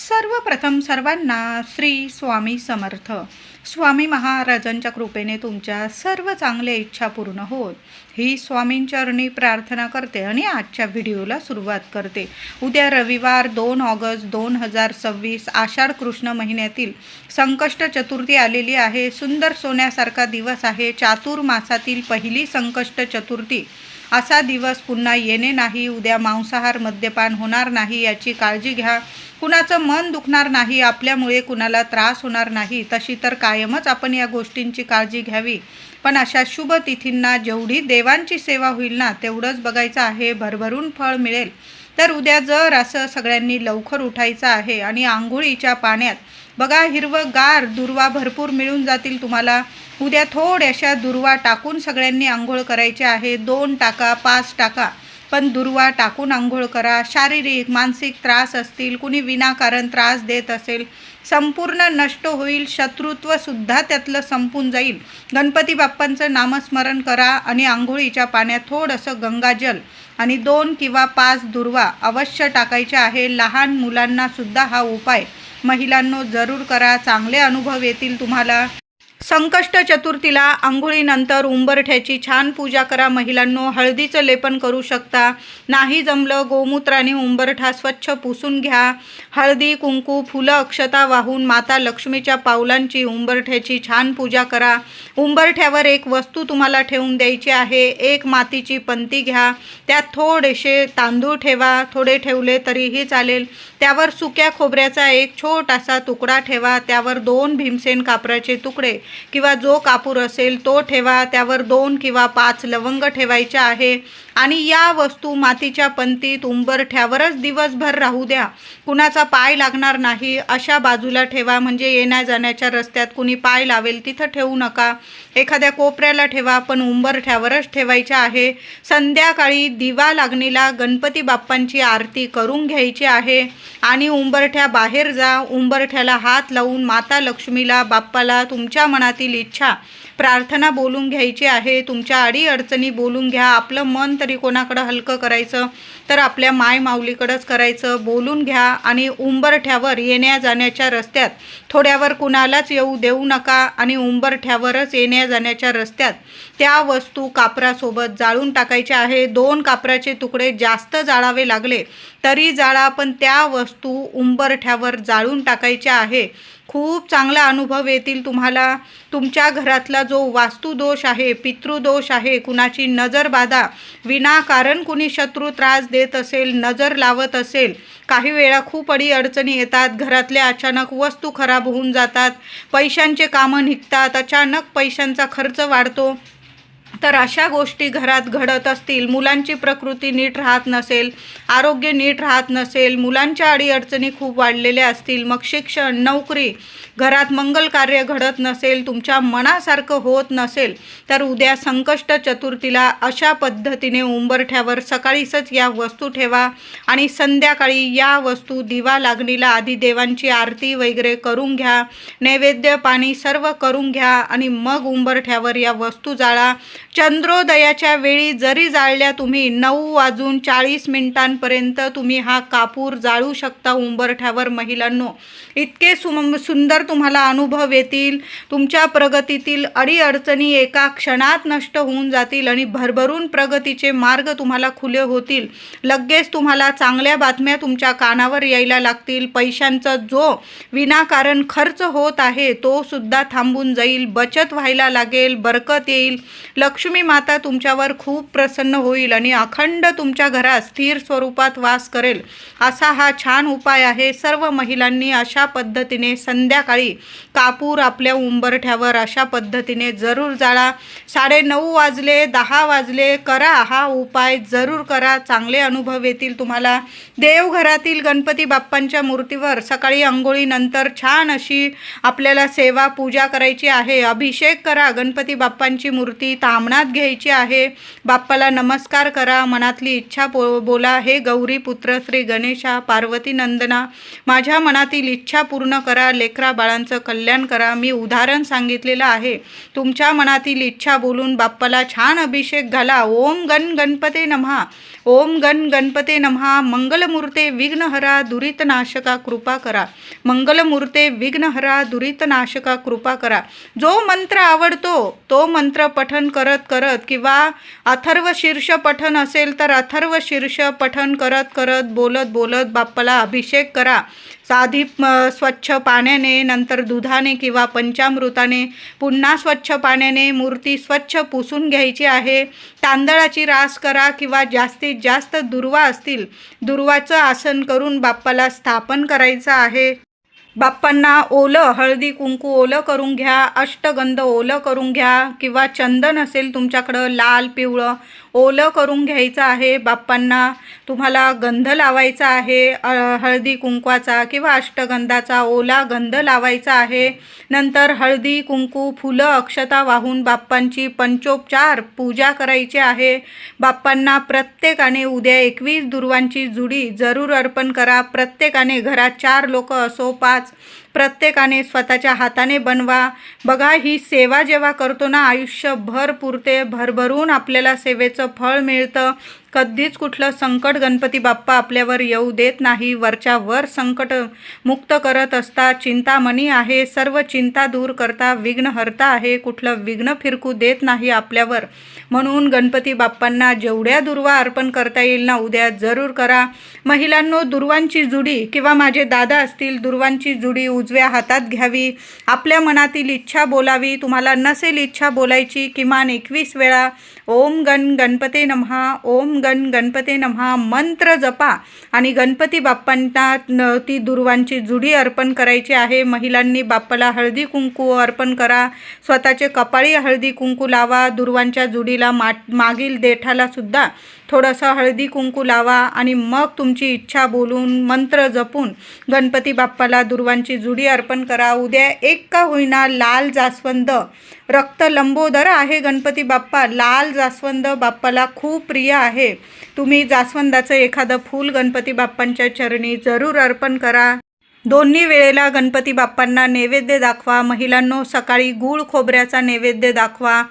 सर्वप्रथम सर्वांना श्री स्वामी समर्थ. स्वामी महाराजांच्या कृपेने तुमच्या सर्व चांगल्या इच्छा पूर्ण होत ही स्वामींचरणी प्रार्थना करते आणि आजच्या व्हिडिओला सुरुवात करते. उद्या रविवार 2 ऑगस्ट 2026 आषाढ कृष्ण महिन्यातील संकष्ट चतुर्थी आलेली आहे. सुंदर सोन्यासारखा दिवस आहे. चातुर्मासातील पहिली संकष्ट चतुर्थी. असा दिवस पुन्हा येणे नाही. उद्या मांसाहार मद्यपान होणार नाही याची काळजी घ्या. कुणाचं मन दुखणार नाही, आपल्यामुळे कुणाला त्रास होणार नाही. तशी तर कायमच आपण या गोष्टींची काळजी घ्यावी, पण अशा शुभ तिथींना जेवढी देवांची सेवा होईल ना तेवढंच बघायचं आहे. भरभरून फळ मिळेल. तर उद्या जर असं सगळ्यांनी लवकर उठायचं आहे आणि आंघोळीच्या पाण्यात बघा हिरवंगार दुर्वा भरपूर मिळून जातील तुम्हाला. उद्या थोड्याशा दुर्वा टाकून सगळ्यांनी आंघोळ करायचे आहे. 2 टाका 5 टाका, पण दुर्वा टाकून आंघोळ करा. शारीरिक मानसिक त्रास असतील, कुणी विनाकारण त्रास देत असेल, संपूर्ण नष्ट होईल. शत्रुत्वसुद्धा त्यातलं संपून जाईल. गणपती बाप्पांचं नामस्मरण करा आणि आंघोळीच्या पाण्यात थोडंसं गंगाजल आणि 2 किंवा 5 दुर्वा अवश्य टाकायचे आहे. लहान मुलांनासुद्धा हा उपाय महिलांनो जरूर करा. चांगले अनुभव येतील तुम्हाला. संकष्ट चतुर्थीला आंघोळीनंतर उंबरठ्याची छान पूजा करा. महिलांनो हळदीचं लेपन करू शकता. नाही जमलं गोमूत्राने उंबरठा स्वच्छ पुसून घ्या. हळदी कुंकू फुलं अक्षता वाहून माता लक्ष्मीच्या पावलांची उंबरठ्याची छान पूजा करा. उंबरठ्यावर एक वस्तू तुम्हाला ठेवून द्यायची आहे. एक मातीची पंती घ्या. त्यात थोडेसे तांदूळ ठेवा. थोडे ठेवले तरीही चालेल. त्यावर सुक्या खोबऱ्याचा एक छोटासा तुकडा ठेवा. त्यावर 2 भीमसेन कापराचे तुकडे किंवा जो कापूर असेल तो ठेवा. त्यावर 2 किंवा 5 लवंग ठेवायच्या आहे आणि या वस्तू मातीच्या पंतीत उंबरठ्यावरच दिवसभर राहू द्या. कुणाचा पाय लागणार नाही अशा बाजूला ठेवा, म्हणजे येण्या जाण्याच्या रस्त्यात कुणी पाय लावेल तिथं ठेवू नका. एखाद्या कोपऱ्याला ठेवा, पण उंबरठ्यावरच ठेवायच्या आहे. संध्याकाळी दिवा लागणीला गणपती बाप्पांची आरती करून घ्यायची आहे आणि उंबरठ्या बाहेर जा. उंबरठ्याला हात लावून माता लक्ष्मीला बाप्पाला तुमच्या मनातील इच्छा प्रार्थना बोलून घ्यायची आहे. तुमच्या अडीअडचणी बोलून घ्या. आपलं मन तरी कोणाकडं हलकं करायचं तर आपल्या माय माऊलीकडंच करायचं. बोलून घ्या आणि उंबरठ्यावर येण्या जाण्याच्या रस्त्यात थोड्यावर कुणालाच येऊ देऊ नका आणि उंबरठ्यावरच येण्या जाण्याच्या रस्त्यात त्या वस्तू कापरासोबत जाळून टाकायच्या आहे. 2 कापराचे तुकडे जास्त जाळावे लागले तरी जाळा, पण त्या वस्तू उंबरठ्यावर जाळून टाकायच्या आहे. खूप चांगला अनुभव येतील तुम्हाला. तुमच्या घरातला जो वास्तुदोष आहे, पितृदोष आहे, कुणाची नजर बाधा, विनाकारण कुणी शत्रू त्रास देत असेल, नजर लावत असेल, काही वेळा खूप अडीअडचणी येतात. घरातल्या अचानक वस्तू खराब होऊन जातात, पैशांचे कामं निघतात, अचानक पैशांचा खर्च वाढतो. तर अशा गोष्टी घरात घडत असतील, मुलांची प्रकृती नीट राहत नसेल, आरोग्य नीट राहत नसेल, मुलांच्या अडीअडचणी खूप वाढलेल्या असतील, मग शिक्षण नोकरी घरात मंगल कार्य घडत नसेल, तुमच्या मनासारखं होत नसेल, तर उद्या संकष्ट चतुर्थीला अशा पद्धतीने उंबरठ्यावर सकाळीच या वस्तू ठेवा आणि संध्याकाळी या वस्तू दिवा लागणीला आधी देवांची आरती वगैरे करून घ्या. नैवेद्य पाणी सर्व करून घ्या आणि मग उंबरठ्यावर या वस्तू जाळा. चंद्रोदयाच्या वेळी जरी जाळल्या तुम्ही 9:40 तुम्ही हा कापूर जाळू शकता उंबरठ्यावर. महिलांनो इतके सुंदर तुम्हाला अनुभव येतील. तुमच्या प्रगतीतील अडीअडचणी एका क्षणात नष्ट होऊन जातील आणि भरभरून प्रगतीचे मार्ग तुम्हाला खुले होतील. लगेच तुम्हाला चांगल्या बातम्या तुमच्या कानावर यायला लागतील. पैशांचा जो विनाकारण खर्च होत आहे तो सुद्धा थांबून जाईल. बचत व्हायला लागेल, बरकत येईल. लक्ष्मी माता तुमच्यावर खूप प्रसन्न होईल आणि अखंड तुमच्या घरात स्थिर स्वरूपात वास करेल. असा हा छान उपाय आहे. सर्व महिलांनी अशा पद्धतीने संध्याकाळी कापूर आपल्या उंबरठ्यावर अशा पद्धतीने जरूर जाळा. 9:30 वाजले 10 वाजले करा हा उपाय, जरूर करा. चांगले अनुभव येतील तुम्हाला. देवघरातील गणपती बाप्पांच्या मूर्तीवर सकाळी अंघोळीनंतर छान अशी आपल्याला सेवा पूजा करायची आहे. अभिषेक करा. गणपती बाप्पांची मूर्ती तांबड्या मनात घ्यायची आहे. बाप्पाला नमस्कार करा, मनातली इच्छा बोला. हे गौरी पुत्र श्री गणेशा, पार्वती नंदना, माझ्या मनातील इच्छा पूर्ण करा, लेकरा बाळांचं कल्याण करा. मी उदाहरण सांगितलेलं आहे. तुमच्या मनातील इच्छा बोलून बाप्पाला छान अभिषेक घाला. ओम गण गणपते नमः, ओम गण गणपते नमः. मंगलमूर्ते विघ्नहरा दुरितनाशका कृपा करा, मंगलमूर्ते विघ्नहरा दुरितनाशका कृपा करा. जो मंत्र आवडतो तो मंत्र पठन करत करत किंवा अथर्व शीर्ष पठन असेल तर अथर्व शीर्ष पठन करत करत बोलत बोलत बाप्पाला अभिषेक करा. आधी स्वच्छ पाण्याने, नंतर दुधाने किंवा पंचामृताने, पुन्हा स्वच्छ पाण्याने मूर्ती स्वच्छ पुसून घ्यायची आहे. तांदळाची रास करा किंवा जास्तीत जास्त दुर्वा असतील, दुर्वाचं आसन करून बाप्पाला स्थापन करायचं आहे. बाप्पांना ओलं हळदी कुंकू ओलं करून घ्या, अष्टगंध ओलं करून घ्या किंवा चंदन असेल तुमच्याकडं लाल पिवळं ओलं करून घ्यायचं आहे. बाप्पांना तुम्हाला गंध लावायचा आहे, हळदी कुंकवाचा किंवा अष्टगंधाचा ओला गंध लावायचा आहे. नंतर हळदी कुंकू फुलं अक्षता वाहून बाप्पांची पंचोपचार पूजा करायची आहे. बाप्पांना प्रत्येकाने उद्या 21 दुर्वांची जुडी जरूर अर्पण करा. प्रत्येकाने घरात 4 लोक असो 5, प्रत्येकाने स्वतःच्या हाताने बनवा. बघा, ही सेवा जेव्हा करतो ना, आयुष्यभर पुरते, भरभरून आपल्याला सेवेचं फळ मिळतं. कधीच कुठलं संकट गणपती बाप्पा आपल्यावर येऊ देत नाही. वरच्या वर संकट मुक्त करत असतात. चिंतामणी आहे, सर्व चिंता दूर करता, विघ्नहर्ता आहे, कुठलं विघ्न फिरकू देत नाही आपल्यावर. म्हणून गणपती बाप्पांना जेवढ्या दुर्वा अर्पण करता येईल ना, उद्या जरूर करा. महिलांनो, दुर्वांची जुडी किंवा माझे दादा असतील, दुर्वांची जुडी उजव्या हातात घ्यावी. आपल्या मनातील इच्छा बोलावी. तुम्हाला नसेल इच्छा बोलायची, किमान 21 वेळा ओम गण गणपते नमः, ओम गण गणपते नमः मंत्र जपा आणि गणपती बाप्पांना ती दुर्वांची जुडी अर्पण करायची आहे. महिलांनी बाप्पाला हळदी कुंकू अर्पण करा. स्वतःचे कपाळी हळदी कुंकू लावा. दुर्वांच्या जुडीला मागील देठाला सुद्धा थोडंसं हळदी कुंकू लावा आणि मग तुमची इच्छा बोलून मंत्र जपून गणपती बाप्पाला दुर्वांची जुडी अर्पण करा. उद्या एक का होईना लाल जास्वंद, रक्त लंबोदर आहे गणपती बाप्पा. लाल जास्वंद बाप्पाला खूप प्रिय आहे. तुम्ही जास्वंदाचं एखादं फूल गणपती बाप्पांच्या चरणी जरूर अर्पण करा. दोन्ही वेळेला गणपती बाप्पांना नैवेद्य दाखवा. महिलांनो, सकाळी गूळ खोबऱ्याचा नैवेद्य दाखवा.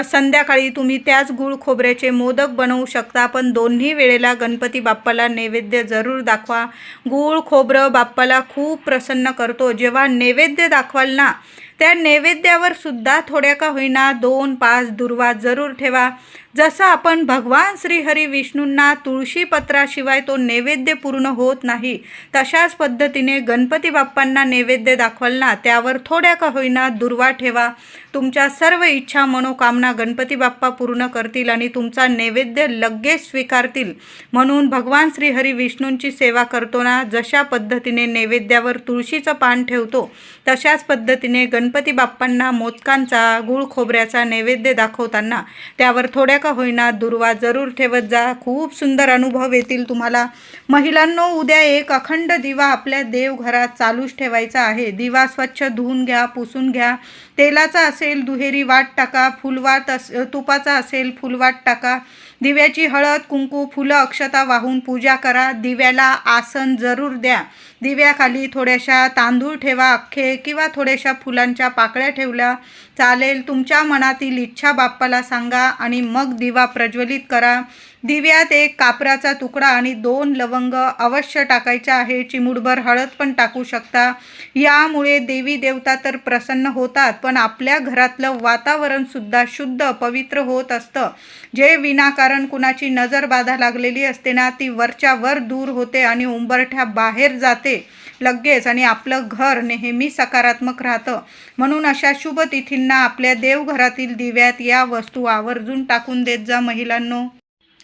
संध्याकाळी तुम्ही त्याच गूळ खोबऱ्याचे मोदक बनवू शकता, पण दोन्ही वेळेला गणपती बाप्पाला नैवेद्य जरूर दाखवा. गूळ खोबरं बाप्पाला खूप प्रसन्न करतो. जेव्हा नैवेद्य दाखवाल ना, त्या नैवेद्यावर सुद्धा थोड्या का होईना 2-5 दुर्वा जरूर ठेवा. जसं आपण भगवान श्रीहरी विष्णूंना तुळशीपत्राशिवाय तो नैवेद्य पूर्ण होत नाही, तशाच पद्धतीने गणपती बाप्पांना नैवेद्य दाखवाल ना, त्यावर थोड्या का होईना दुर्वा ठेवा. तुमच्या सर्व इच्छा मनोकामना गणपती बाप्पा पूर्ण करतील आणि तुमचा नैवेद्य लगेच स्वीकारतील. म्हणून भगवान श्रीहरी विष्णूंची सेवा करतो ना, जशा पद्धतीने नैवेद्यावर तुळशीचं पान ठेवतो, तशाच पद्धतीने गणपती बाप्पांना मोदकांचा गूळ खोबऱ्याचा नैवेद्य दाखवताना त्यावर थोड्या का होईना दुर्वा जरूर ठेवत जा. खूप सुंदर अनुभव येतील तुम्हाला. महिलांनो, उद्या एक अखंड दिवा आपल्या देवघरात चालूच ठेवायचा आहे. दिवा स्वच्छ धुवून घ्या, पुसून घ्या. तेलाचा असेल दुहेरी वाट टाका, फुलवात तुपाचा असेल फुलवात टाका. दिव्याची हळद कुंकू फुलं अक्षता वाहून पूजा करा. दिव्याला आसन जरूर द्या. दिव्याखाली थोड्याशा तांदूळ ठेवा अख्खे, किंवा थोड्याशा फुलांच्या पाकळ्या ठेवल्या चालेल. तुमच्या मनातील इच्छा बाप्पाला सांगा आणि मग दिवा प्रज्वलित करा. दिव्यात एक कापराचा तुकडा आणि 2 लवंग अवश्य टाकायच्या आहे. चिमूटभर हळद पण टाकू शकता. यामुळे देवी देवता तर प्रसन्न होतात, पण आपल्या घरातलं वातावरण सुद्धा शुद्ध पवित्र होत असतं. जे विनाकारण कुणाची नजर बाधा लागलेली असते ना, ती वरच्या वर दूर होते आणि उंबरठ्या बाहेर जाते लगेच, आणि आपलं घर नेहमी सकारात्मक राहतं. म्हणून अशा शुभ तिथींना आपल्या देवघरातील दिव्यात या वस्तू आवर्जून टाकून देत जा महिलांनो.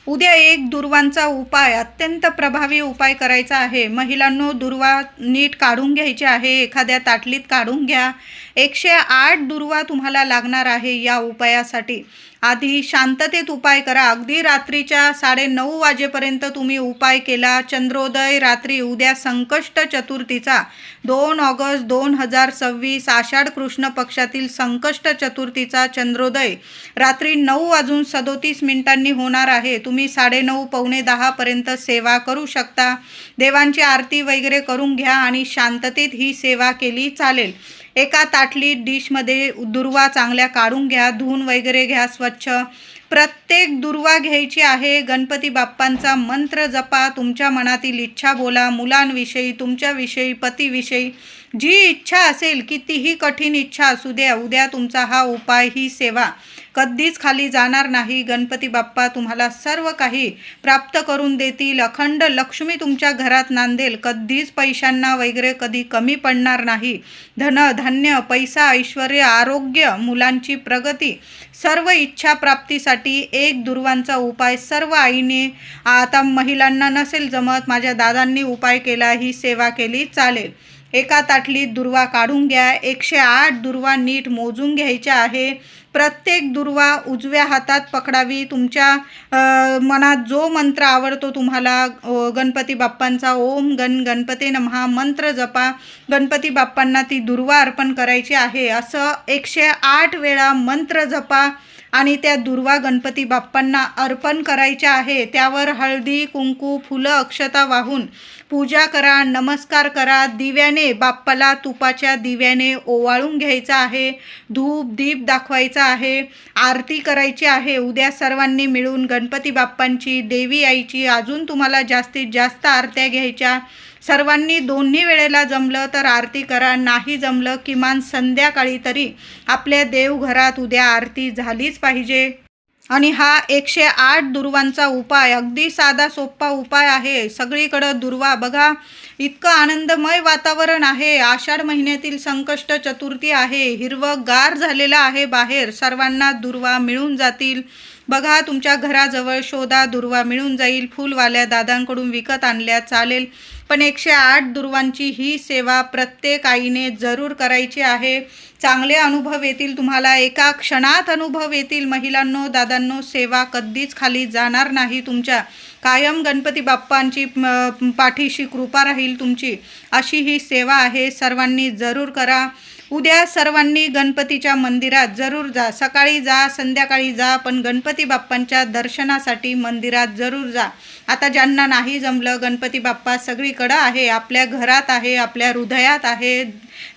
उद्या एक दुर्वांचा उपाय, अत्यंत प्रभावी उपाय करायचा आहे. महिलांनो, दुर्वा नीट काढून घ्यायची आहे. एखाद्या ताटलीत काढून घ्या. 108 दुर्वा तुम्हाला लागणार आहे या उपायासाठी. आधी शांततेत उपाय करा. अगदी रात्रीच्या 9:30 वाजेपर्यंत तुम्ही उपाय केला. चंद्रोदय रात्री उद्या संकष्ट चतुर्थीचा 2 ऑगस्ट 2026 आषाढ कृष्ण पक्षातील संकष्ट चतुर्थीचा चंद्रोदय रात्री 9:37 होणार आहे. तुम्ही 9:30 पावणे 10 पर्यंत सेवा करू शकता. देवांची आरती वगैरे करून घ्या आणि शांततेत ही सेवा केली चालेल. एका ताटलीत डिशमध्ये दुर्वा चांगल्या काढून घ्या, धुवून वगैरे घ्या स्वच्छ. प्रत्येक दुर्वा घ्यायची आहे. गणपती बाप्पांचा मंत्र जपा, तुमच्या मनातील इच्छा बोला, मुलांविषयी, तुमच्याविषयी, पतीविषयी जी इच्छा असेल, कितीही कठीण इच्छा असू द्या, उद्या तुमचा हा उपाय, ही सेवा कधीच खाली जाणार नाही. गणपती बाप्पा तुम्हाला सर्व काही प्राप्त करून देतील. अखंड लक्ष्मी तुमच्या घरात नांदेल. कधीच पैशांना वगैरे कधी कमी पडणार नाही. धन धान्य, पैसा, ऐश्वर, आरोग्य, मुलांची प्रगती, सर्व इच्छा प्राप्तीसाठी एक दुर्वांचा उपाय सर्व आईने, आता महिलांना नसेल जमत, माझ्या दादांनी उपाय केला, ही सेवा केली चालेल. एका ताटलीत दुर्वा काढून घ्या. 108 दुर्वा नीट मोजून घ्यायच्या आहे. प्रत्येक दुर्वा उजव्या हातात पकडावी. तुमच्या मनात जो मंत्र आवडतो तुम्हाला, गणपती बाप्पांचा ओम गणपते नमः मंत्र जपा. गणपती बाप्पांना ती दुर्वा अर्पण करायची आहे. असं 108 वेळा मंत्र जपा आणि त्या दुर्वा गणपती बाप्पांना अर्पण करायच्या आहे. त्यावर हळदी, कुंकू, फुलं, अक्षता वाहून पूजा करा, नमस्कार करा. दिव्याने बाप्पाला तुपाच्या दिव्याने ओवाळून घ्यायचा आहे. धूप दीप दाखवायचा आहे. आरती करायची आहे. उद्या सर्वांनी मिळून गणपती बाप्पांची, देवी आईची, अजून तुम्हाला जास्तीत जास्त आरत्या घ्यायच्या. सर्वांनी दोन्ही वेळेला जमलं तर आरती करा, नाही जमलं किमान संध्याकाळी तरी आपल्या देवघरात उद्या आरती झालीच पाहिजे. आणि हा 108 दुर्वांचा उपाय अगदी साधा सोपा उपाय आहे. सगळीकडं दुर्वा बघा, इतकं आनंदमय वातावरण आहे. आषाढ महिन्यातील संकष्ट चतुर्थी आहे. हिरवंगार झालेलं आहे बाहेर. सर्वांना दुर्वा मिळून जातील. बघा, तुमच्या घराजवळ शोधा, दुर्वा मिळून जाईल. फुलवाल्या दादांकडून विकत आणल्या चालेल, पण 108 दुर्वांची ही सेवा प्रत्येक आईने जरूर करायची आहे. चांगले अनुभव येतील तुम्हाला. एका क्षणात अनुभव येतील. महिलांनो, दादांनो, सेवा कधीच खाली जाणार नाही तुमच्या. कायम गणपती बाप्पांची पाठीशी कृपा राहील तुमची. अशी ही सेवा आहे. सर्वांनी जरूर करा. उद्या सर्वांनी गणपतीच्या मंदिरात जरूर जा. सकाळी जा, संध्याकाळी जा, पण गणपती बाप्पांच्या दर्शनासाठी मंदिरात जरूर जा. आता ज्यांना नाही जमलं, गणपती बाप्पा सगळीकडं आहे, आपल्या घरात आहे, आपल्या हृदयात आहे,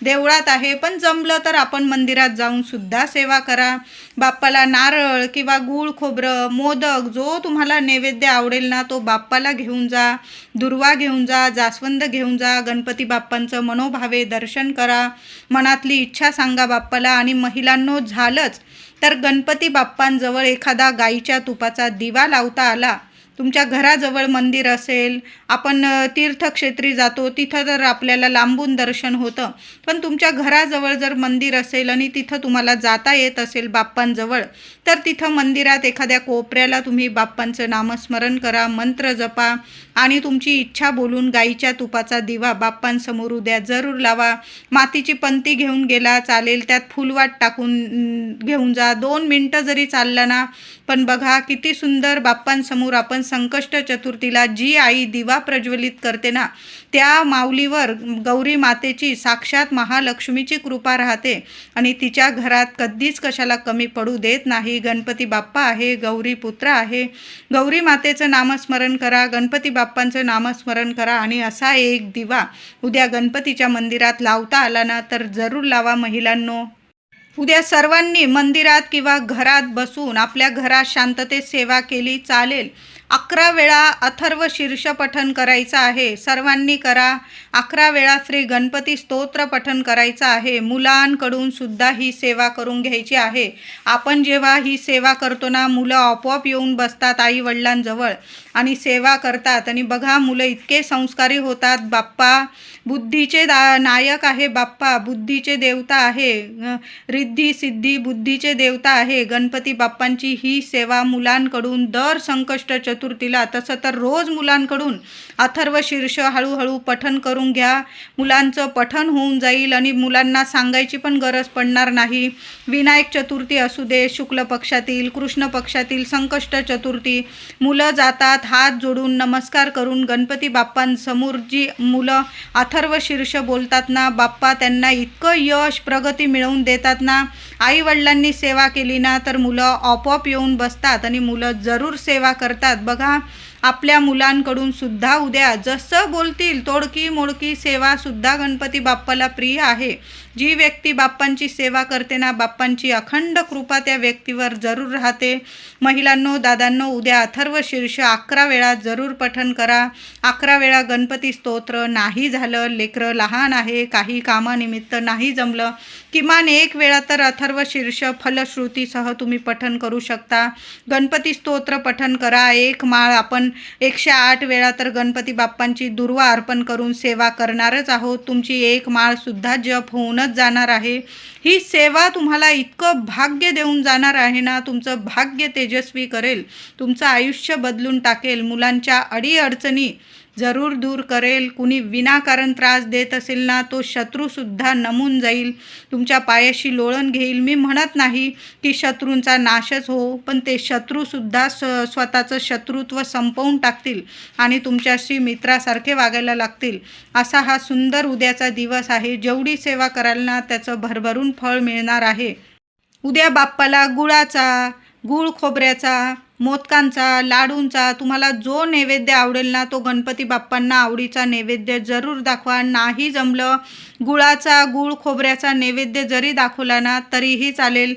देवळात आहे, पण जमलं तर आपण मंदिरात जाऊन सुद्धा सेवा करा. बाप्पाला नारळ किंवा गूळ खोबरं, मोदक, जो तुम्हाला नैवेद्य आवडेल ना, तो बाप्पाला घेऊन जा. दुर्वा घेऊन जा, जास्वंद घेऊन जा. गणपती बाप्पांचं मनोभावे दर्शन करा. मनातली इच्छा सांगा बाप्पाला. आणि महिलांनो, झालंच तर गणपती बाप्पांजवळ एखादा गाईच्या तुपाचा दिवा लावता आला. तुमच्या घराजवळ मंदिर असेल, आपण तीर्थक्षेत्री जातो, तिथं तर आपल्याला लांबून दर्शन होतं, पण तुमच्या घराजवळ जर मंदिर असेल आणि तिथं तुम्हाला जाता येत असेल बाप्पांजवळ, तर तिथं मंदिरात एखाद्या कोपऱ्याला तुम्ही बाप्पांचं नामस्मरण करा, मंत्र जपा आणि तुमची इच्छा बोलून गाईच्या तुपाचा दिवा बाप्पांसमोर उद्या जरूर लावा. मातीची पंती घेऊन गेला चालेल, त्यात फुलवाट टाकून घेऊन जा. 2 मिनटं जरी चालला ना, पण बघा किती सुंदर बाप्पांसमोर आपण संकष्ट चतुर्थीला जी आई दिवा प्रज्वलित करते ना, त्या माऊलीवर गौरी मातेची, साक्षात महालक्ष्मीची कृपा राहते आणि तिच्या घरात कधीच कशाला कमी पडू देत नाही. गणपती बाप्पा आहे, गौरी पुत्र आहे. गौरी मातेचं नामस्मरण करा, गणपती बाप्पांचं नामस्मरण करा आणि असा एक दिवा उद्या गणपतीच्या मंदिरात लावता आला ना, तर जरूर लावा महिलांनो. उद्या सर्वांनी मंदिरात किंवा घरात बसून आपल्या घरात शांततेत सेवा केली चालेल. 11 वेळा अथर्व शीर्ष पठण करायचं आहे. सर्वांनी करा. 11 वेळा श्री गणपती स्तोत्र पठण करायचं आहे. मुलांकडून सुद्धा ही सेवा करून घ्यायची आहे. आपण जेव्हा ही सेवा करतो ना, मुलं आपोआप येऊन बसतात आई वडिलांजवळ आणि सेवा करतात. आणि बघा, मुलं इतके संस्कारी होतात. बाप्पा बुद्धीचे नायक आहे. बाप्पा बुद्धीचे देवता आहे. रिद्धी सिद्धी बुद्धीचे देवता आहे. गणपती बाप्पांची ही सेवा मुलांकडून दर संकष्ट चतुर्थीला. तसं तर रोज मुलांकडून अथर्व शीर्ष हळूहळू पठण करून घ्या. मुलांचं पठण होऊन जाईल आणि मुलांना सांगायची पण गरज पडणार नाही. विनायक चतुर्थी असू दे, शुक्ल पक्षातील, कृष्ण पक्षातील, संकष्ट चतुर्थी, मुलं जातात हात जोडून नमस्कार करून गणपती बाप्पांसमोर. जी मुलं अथर्व शीर्ष बोलतात ना, बाप्पा त्यांना इतकं यश प्रगती मिळवून देतात ना. आई वडिलांनी सेवा केली ना तर मुलं आपोआप येऊन बसतात आणि मुलं जरूर सेवा करतात. बघा, आपल्या मुलांकडून सुद्धा उद्या जसं बोलतील तोडकी मोडकी सेवा सुद्धा गणपती बाप्पाला प्रिय आहे. जी व्यक्ती बाप्पांची सेवा करते ना, बाप्पांची अखंड कृपा त्या व्यक्तीवर जरूर राहते. महिलांनो, दादांनो, उद्या अथर्व शीर्ष 11 वेळा जरूर पठण करा. 11 वेळा गणपती स्तोत्र. नाही झालं, लेकरं लहान आहे, काही कामानिमित्त नाही जमलं, किमान 1 वेळा तर अथर्व शीर्ष फलश्रुतीसह तुम्ही पठण करू शकता. गणपती स्तोत्र पठण करा. 1 माळ आपण 108 वेळा तर गणपती बाप्पांची दुर्वा अर्पण करून सेवा करणारच आहोत. तुमची 1 माळ सुद्धा जप होऊनच जाणार आहे. ही सेवा तुम्हाला इतकं भाग्य देऊन जाणार आहे ना, तुमचं भाग्य तेजस्वी करेल, तुमचं आयुष्य बदलून टाकेल, मुलांच्या अडीअडचणी जरूर दूर करेल. कुणी विनाकारण त्रास देत असेल ना, तो शत्रूसुद्धा नमून जाईल, तुमच्या पायाशी लोळण घेईल. मी म्हणत नाही की शत्रूंचा नाशच हो, पण ते शत्रूसुद्धा स्वतःचं शत्रुत्व संपवून टाकतील आणि तुमच्याशी मित्रासारखे वागायला लागतील. असा हा सुंदर उद्याचा दिवस आहे. जेवढी सेवा कराल ना त्याचं भरभरून फळ मिळणार आहे. उद्या बाप्पाला गुळाचा, गूळ खोबऱ्याचा, मोदकांचा, लाडूंचा, तुम्हाला जो नैवेद्य आवडेल ना तो गणपती बाप्पांना आवडीचा नैवेद्य जरूर दाखवा. नाही जमलं, गुळाचा, गूळ खोबऱ्याचा नैवेद्य जरी दाखवला ना तरीही चालेल.